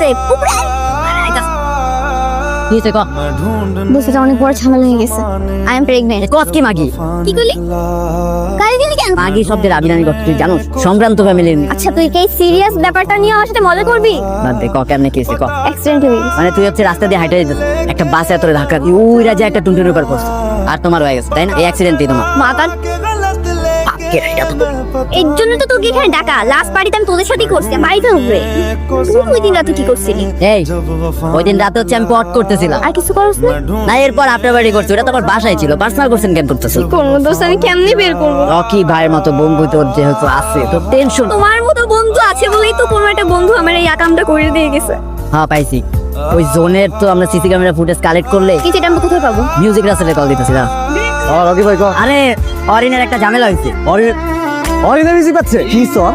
আছে বুঝতে অনেক বড় ঝামেলা হয়ে গেছে। I am pregnant. কত কি মাগি কি করলি? গালি দিলি কেন? মাগি শব্দের আবিরানি করতে তুই জানো সম্ভ্রান্ত ফ্যামিলির। আচ্ছা তুই কি সিরিয়াস ব্যাপারটা নিয়ে আমার সাথে মজা করবি? না দে ক কেমনে কি হইছে ক। অ্যাক্সিডেন্ট হয়ে গেছে। মানে তুই হচ্ছে রাস্তা দিয়ে হাঁটে যেতেছ, একটা বাসে তোরে ধাক্কা দিয়ে ওইরা যে একটা টুনটুনি উপর পড়ছে আর তোমার হয়ে গেছে, তাই না? এই অ্যাক্সিডেন্টই তোমার। মাথা এর জন্য তো তোকে এখানে ডাকা। লাস্ট পার্টিতে আমি তোদের সাথেই করছি বাড়িতে উপরে। তুই ওই দিন রাতে কি করছিলি? এই ওই দিন রাতে হচ্ছে আমি পট করতেছিলাম। আর কিছু করছ না? না এরপর আপনার বাড়ি করছি, ওটা তো আমার বাসায় ছিল। পার্সোনাল কোশ্চেন কেন করতেছো? কোন দোস্ত আমি কেমনে বের করব? রকি ভাইয়ের মতো বন্ধু তোর যেহেতু আছে তো টেনশন। তোমার মতো বন্ধু আছে বলেই তো কোনো একটা বন্ধু আমার এই আকামটা করে দিয়ে গেছে। হ্যাঁ পাইছি। ওই জোনের তো আমরা সিসি ক্যামেরা ফুটেজ কালেক্ট করলে কিন্তু এটা আমরা কোথায় পাবো? মিউজিক রাসেলে কল দিতেছিলাম। রকি ভাই কো আরে অরিনের একটা ঝামেলা হয়েছে। অরিজিনাল মিউজিক পাচ্ছে কি সর